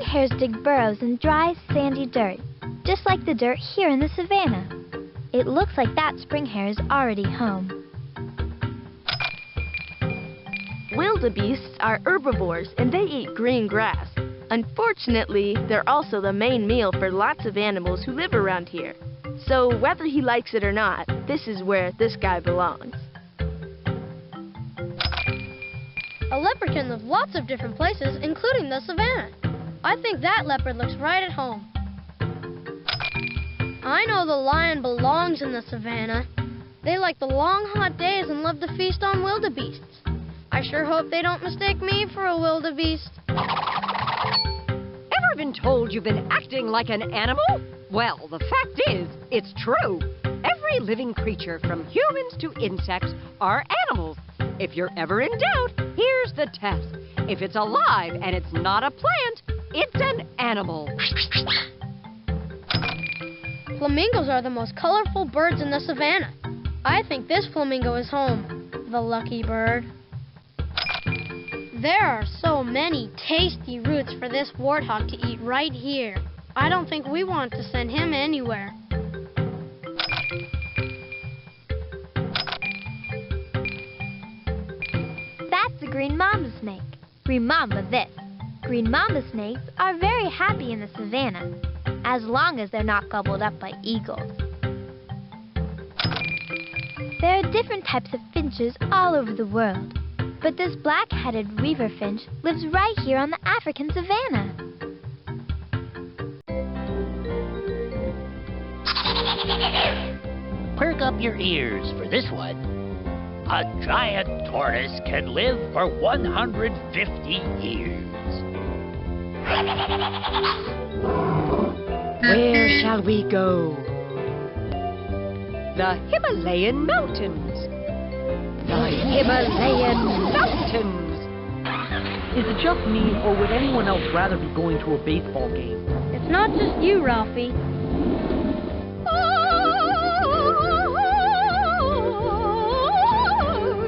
hares dig burrows in dry, sandy dirt, just like the dirt here in the savannah. It looks like that spring hare is already home. Wildebeests are herbivores and they eat green grass. Unfortunately, they're also the main meal for lots of animals who live around here. So whether he likes it or not, this is where this guy belongs. A leopard can live lots of different places, including the savannah. I think that leopard looks right at home. I know the lion belongs in the savannah. They like the long, hot days and love to feast on wildebeests. I sure hope they don't mistake me for a wildebeest. Ever been told you've been acting like an animal? Well, the fact is, it's true. Every living creature, from humans to insects, are animals. If you're ever in doubt, here's the test. If it's alive and it's not a plant, it's an animal. Flamingos are the most colorful birds in the savannah. I think this flamingo is home, the lucky bird. There are so many tasty roots for this warthog to eat right here. I don't think we want to send him anywhere. That's a green mamba snake. Green mamba this. Green mamba snakes are very happy in the savannah, as long as they're not gobbled up by eagles. There are different types of finches all over the world, but this black-headed weaver finch lives right here on the African savannah. Perk up your ears for this one. A giant tortoise can live for 150 years. Where shall we go? The Himalayan mountains. The Himalayan mountains. Is it just me, or would anyone else rather be going to a baseball game? It's not just you, Ralphie.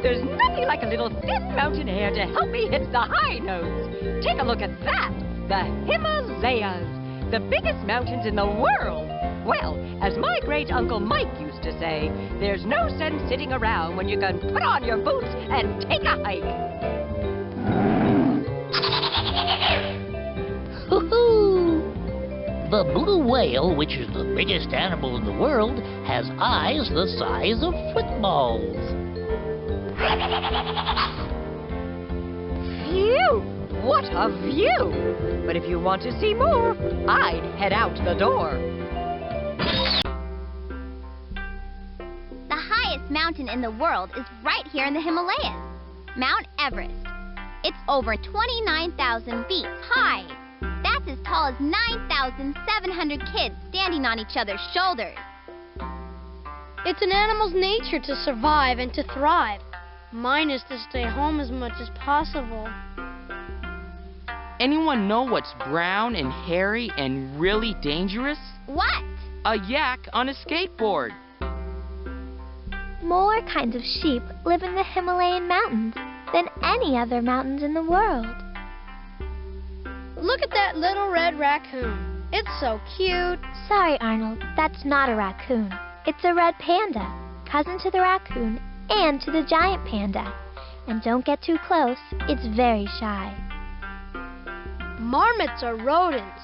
There's nothing like a little thin mountain air to help me hit the high notes. Take a look at that. The Himalayas, the biggest mountains in the world. Well, as my great-uncle Mike used to say, there's no sense sitting around when you can put on your boots and take a hike. Hoo-hoo! The blue whale, which is the biggest animal in the world, has eyes the size of footballs. Phew! What a view! But if you want to see more, I'd head out the door. The highest mountain in the world is right here in the Himalayas, Mount Everest. It's over 29,000 feet high. That's as tall as 9,700 kids standing on each other's shoulders. It's an animal's nature to survive and to thrive. Mine is to stay home as much as possible. Anyone know what's brown and hairy and really dangerous? What? A yak on a skateboard. More kinds of sheep live in the Himalayan mountains than any other mountains in the world. Look at that little red raccoon. It's so cute. Sorry, Arnold, that's not a raccoon. It's a red panda, cousin to the raccoon and to the giant panda. And don't get too close, it's very shy. Marmots are rodents,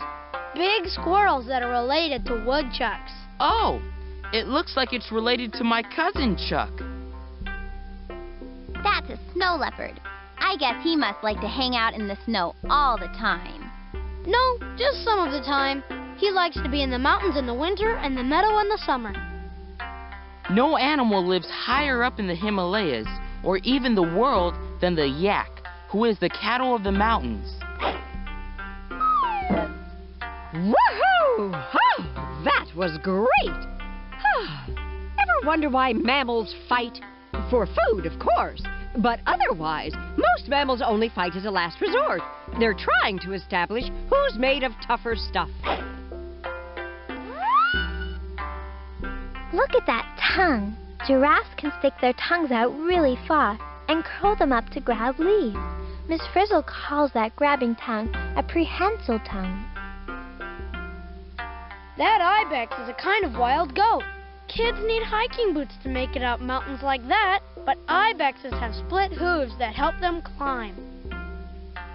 big squirrels that are related to woodchucks. Oh, it looks like it's related to my cousin Chuck. That's a snow leopard. I guess he must like to hang out in the snow all the time. No, just some of the time. He likes to be in the mountains in the winter and the meadow in the summer. No animal lives higher up in the Himalayas, or even the world, than the yak, who is the cattle of the mountains. Woohoo! Oh, that was great! Ever wonder why mammals fight? For food, of course. But otherwise, most mammals only fight as a last resort. They're trying to establish who's made of tougher stuff. Look at that tongue. Giraffes can stick their tongues out really far and curl them up to grab leaves. Miss Frizzle calls that grabbing tongue a prehensile tongue. That ibex is a kind of wild goat. Kids need hiking boots to make it up mountains like that, but ibexes have split hooves that help them climb.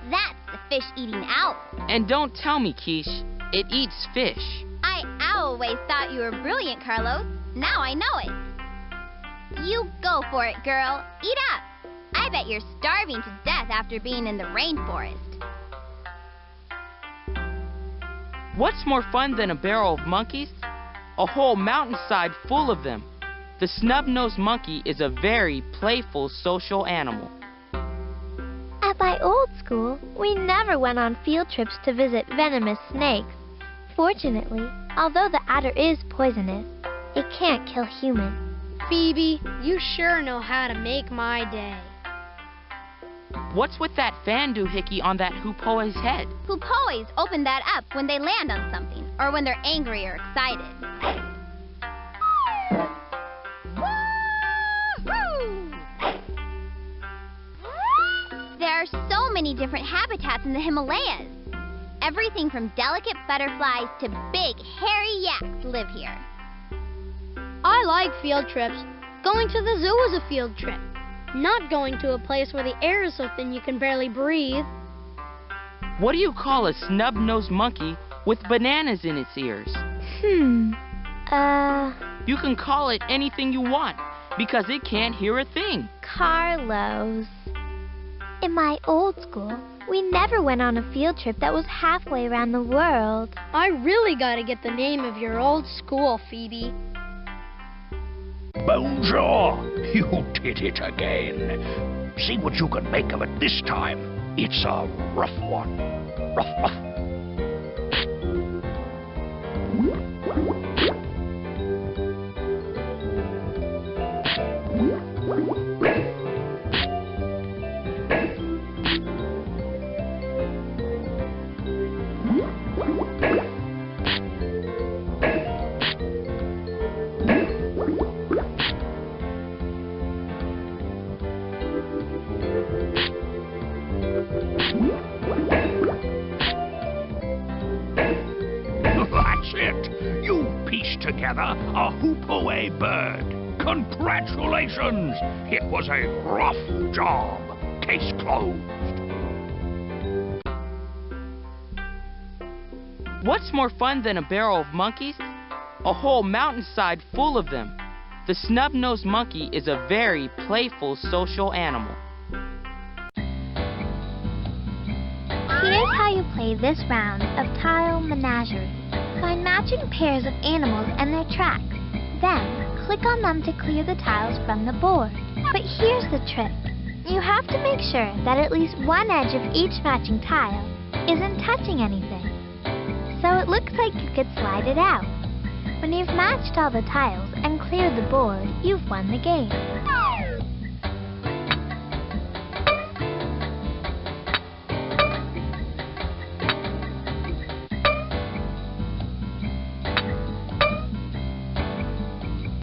That's the fish-eating owl. And don't tell me, Quiche, it eats fish. I always thought you were brilliant, Carlos. Now I know it. You go for it, girl. Eat up. I bet you're starving to death after being in the rainforest. What's more fun than a barrel of monkeys? A whole mountainside full of them. The snub-nosed monkey is a very playful social animal. At my old school, we never went on field trips to visit venomous snakes. Fortunately, although the adder is poisonous, it can't kill humans. Phoebe, you sure know how to make my day. What's with that fan doohickey on that hoopoe's head? Hoopoes open that up when they land on something, or when they're angry or excited. There are so many different habitats in the Himalayas. Everything from delicate butterflies to big, hairy yaks live here. I like field trips. Going to the zoo is a field trip. Not going to a place where the air is so thin you can barely breathe. What do you call a snub-nosed monkey with bananas in its ears? You can call it anything you want, because it can't hear a thing. Carlos. In my old school, we never went on a field trip that was halfway around the world. I really gotta get the name of your old school, Phoebe. Bonjour! You did it again. See what you can make of it this time. It's a rough one. Rough, rough. That's it. You pieced together a hoopoe bird. Congratulations. It was a rough job. Case closed. What's more fun than a barrel of monkeys? A whole mountainside full of them. The snub-nosed monkey is a very playful social animal. Here's how you play this round of Tile Menagerie. Find matching pairs of animals and their tracks. Then, click on them to clear the tiles from the board. But here's the trick. You have to make sure that at least one edge of each matching tile isn't touching anything. So it looks like you could slide it out. When you've matched all the tiles and cleared the board, you've won the game.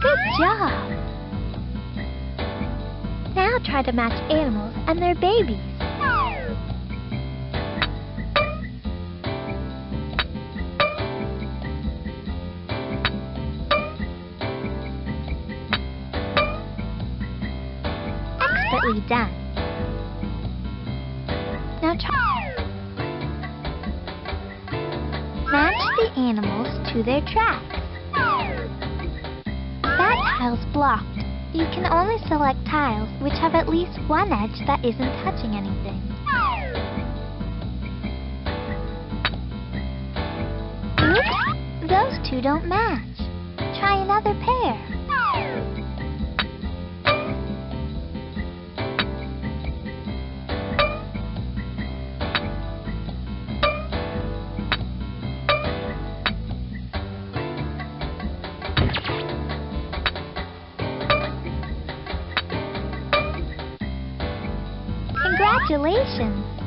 Good job! Now try to match animals and their babies. Expertly done. Now try. Match the animals to their tracks. That tile's blocked. You can only select tiles which have at least one edge that isn't touching anything. Oops, those two don't match. Try another pair. Congratulations!